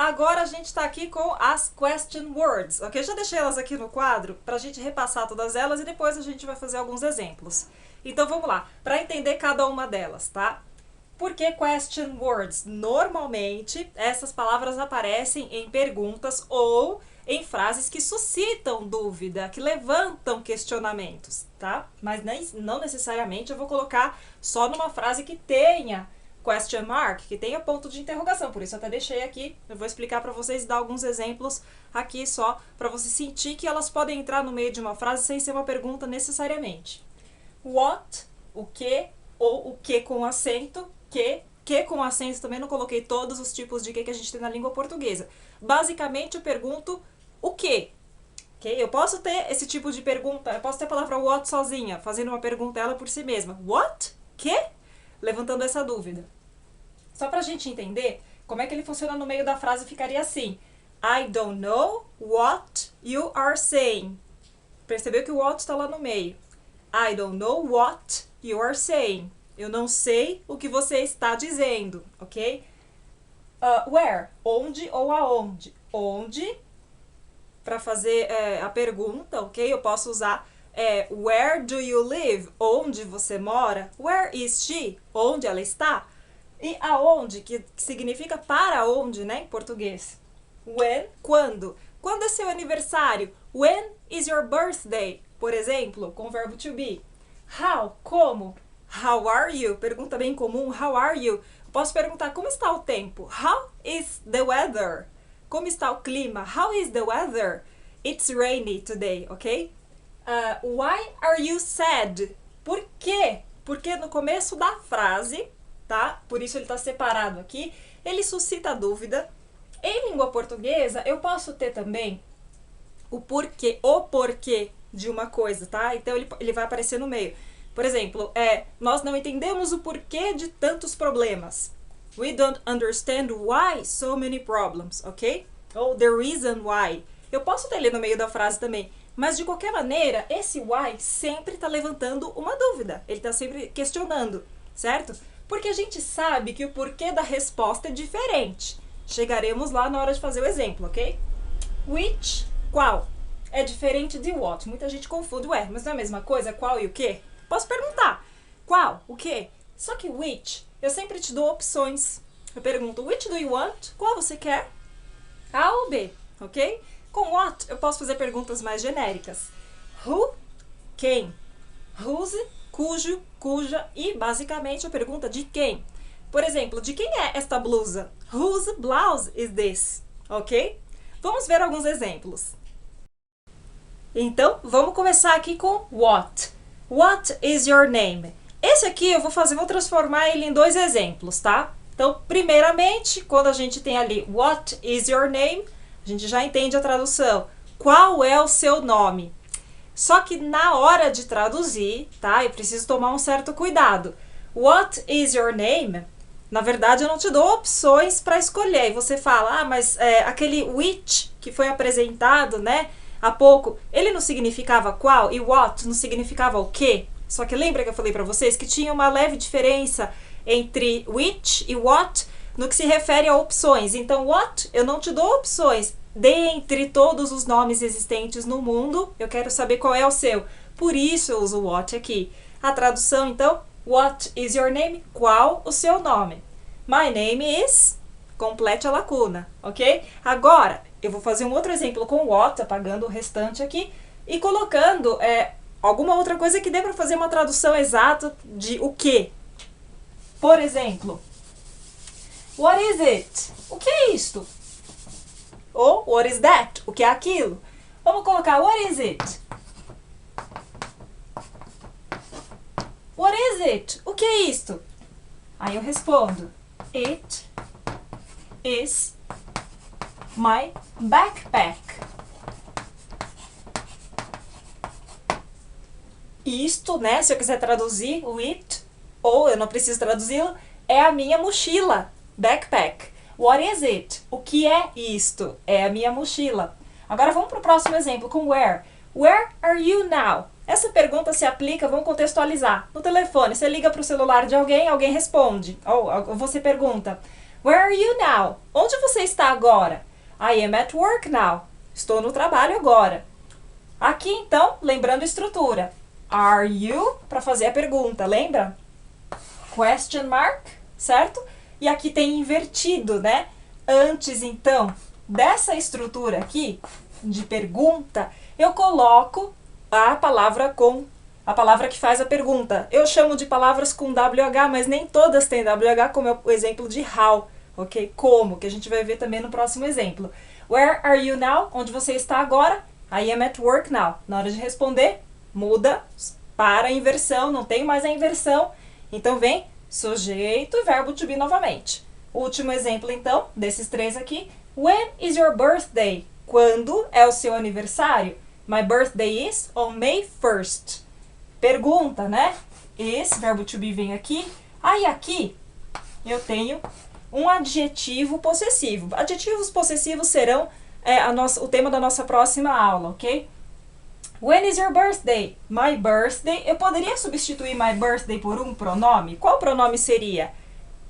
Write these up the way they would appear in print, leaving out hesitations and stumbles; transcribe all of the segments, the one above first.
Agora a gente está aqui com as question words, ok? Já deixei elas aqui no quadro para a gente repassar todas elas e depois a gente vai fazer alguns exemplos. Então vamos lá, para entender cada uma delas, tá? Por que question words? Normalmente essas palavras aparecem em perguntas ou em frases que suscitam dúvida, que levantam questionamentos, tá? Mas não necessariamente eu vou colocar só numa frase que tenha question mark, que tenha ponto de interrogação, por isso eu até deixei aqui, eu vou explicar para vocês, dar alguns exemplos aqui só, para você sentir que elas podem entrar no meio de uma frase sem ser uma pergunta necessariamente. What, o que, ou o que com acento, que com acento, também não coloquei todos os tipos de que a gente tem na língua portuguesa. Basicamente eu pergunto o que. Okay? Eu posso ter esse tipo de pergunta, eu posso ter a palavra what sozinha, fazendo uma pergunta ela por si mesma. What? Que? Levantando essa dúvida. Só pra gente entender como é que ele funciona no meio da frase, ficaria assim. I don't know what you are saying. Percebeu que o what está lá no meio. I don't know what you are saying. Eu não sei o que você está dizendo, ok? Where? Onde ou aonde? Onde, para fazer a pergunta, ok? Eu posso usar where do you live? Onde você mora? Where is she? Onde ela está? E aonde, que significa para onde, né, em português. When, quando. Quando é seu aniversário? When is your birthday? Por exemplo, com o verbo to be. How, como? How are you? Pergunta bem comum, how are you? Posso perguntar como está o tempo? How is the weather? Como está o clima? How is the weather? It's rainy today, ok? Why are you sad? Por quê? Porque no começo da frase, tá? Por isso ele está separado aqui, ele suscita dúvida. Em língua portuguesa, eu posso ter também o porquê de uma coisa, tá? Então ele vai aparecer no meio. Por exemplo, nós não entendemos o porquê de tantos problemas. We don't understand why so many problems, ok? Ou the reason why. Eu posso ter ele no meio da frase também, mas de qualquer maneira, esse why sempre está levantando uma dúvida. Ele está sempre questionando, certo? Porque a gente sabe que o porquê da resposta é diferente. Chegaremos lá na hora de fazer o exemplo, ok? Which, qual? É diferente de what. Muita gente confunde, mas não é a mesma coisa, qual e o quê? Posso perguntar, qual, o quê? Só que which, eu sempre te dou opções. Eu pergunto, which do you want? Qual você quer? A ou B, ok? Com what, eu posso fazer perguntas mais genéricas. Who, quem? Whose, cujo, cuja e, basicamente, a pergunta de quem. Por exemplo, de quem é esta blusa? Whose blouse is this? Ok? Vamos ver alguns exemplos. Então, vamos começar aqui com what. What is your name? Esse aqui vou transformar ele em dois exemplos, tá? Então, primeiramente, quando a gente tem ali what is your name, a gente já entende a tradução. Qual é o seu nome? Só que na hora de traduzir, tá? Eu preciso tomar um certo cuidado. What is your name? Na verdade, eu não te dou opções para escolher. E você fala, mas aquele which que foi apresentado, né, há pouco, ele não significava qual e what não significava o quê? Só que lembra que eu falei para vocês que tinha uma leve diferença entre which e what no que se refere a opções. Então, what, eu não te dou opções. Dentre todos os nomes existentes no mundo, eu quero saber qual é o seu. Por isso eu uso o what aqui. A tradução, então, what is your name? Qual o seu nome? My name is... Complete a lacuna, ok? Agora, eu vou fazer um outro exemplo com what, apagando o restante aqui, e colocando alguma outra coisa que dê para fazer uma tradução exata de o que. Por exemplo, what is it? O que é isto? Ou what is that? O que é aquilo? Vamos colocar what is it? What is it? O que é isto? Aí eu respondo, it is my backpack. Isto, né, se eu quiser traduzir o it, ou eu não preciso traduzi-lo, é a minha mochila, backpack. What is it? O que é isto? É a minha mochila. Agora vamos para o próximo exemplo com where. Where are you now? Essa pergunta se aplica, vamos contextualizar. No telefone, você liga para o celular de alguém, alguém responde. Ou você pergunta, Where are you now? Onde você está agora? I am at work now. Estou no trabalho agora. Aqui, então, lembrando a estrutura. Are you? Para fazer a pergunta, lembra? Question mark, certo? E aqui tem invertido, né? Antes, então, dessa estrutura aqui, de pergunta, eu coloco a palavra que faz a pergunta. Eu chamo de palavras com WH, mas nem todas têm WH, como é o exemplo de how, ok? Como, que a gente vai ver também no próximo exemplo. Where are you now? Onde você está agora? I am at work now. Na hora de responder, muda para a inversão, não tem mais a inversão. Então vem sujeito e verbo to be novamente. Último exemplo, então, desses três aqui. When is your birthday? Quando é o seu aniversário? My birthday is on May 1st. Pergunta, né? Esse verbo to be vem aqui. Aí aqui eu tenho um adjetivo possessivo. Adjetivos possessivos serão o tema da nossa próxima aula, ok? When is your birthday? My birthday. Eu poderia substituir my birthday por um pronome? Qual pronome seria?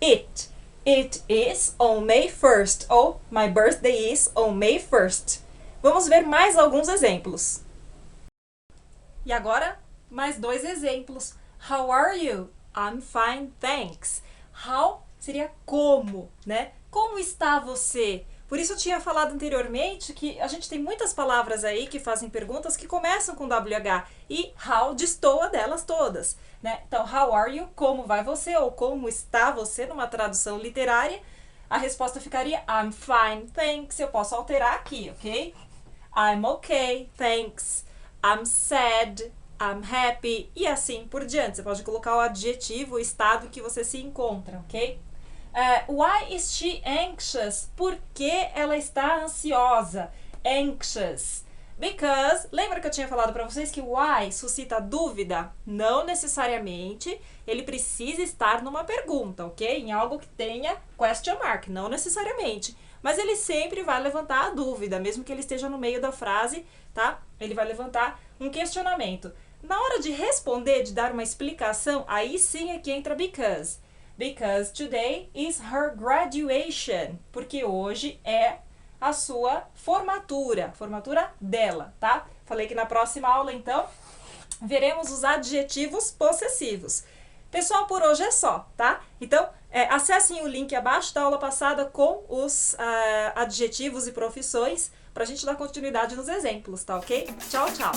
It. It is on May 1st. Ou my birthday is on May 1st. Vamos ver mais alguns exemplos. E agora, mais dois exemplos. How are you? I'm fine, thanks. How seria como, né? Como está você? Por isso eu tinha falado anteriormente que a gente tem muitas palavras aí que fazem perguntas que começam com WH e how destoa delas todas, né? Então, how are you? Como vai você? Ou como está você numa tradução literária? A resposta ficaria I'm fine, thanks. Eu posso alterar aqui, ok? I'm okay, thanks. I'm sad, I'm happy e assim por diante. Você pode colocar o adjetivo, o estado que você se encontra, ok? Why is she anxious? Por que ela está ansiosa? Anxious. Because, lembra que eu tinha falado para vocês que why suscita dúvida? Não necessariamente ele precisa estar numa pergunta, ok? Em algo que tenha question mark, não necessariamente. Mas ele sempre vai levantar a dúvida, mesmo que ele esteja no meio da frase, tá? Ele vai levantar um questionamento. Na hora de responder, de dar uma explicação, aí sim é que entra because. Because today is her graduation. Porque hoje é a sua formatura dela, tá? Falei que na próxima aula, então, veremos os adjetivos possessivos. Pessoal, por hoje é só, tá? Então, acessem o link abaixo da aula passada com os adjetivos e profissões pra gente dar continuidade nos exemplos, tá ok? Tchau, tchau!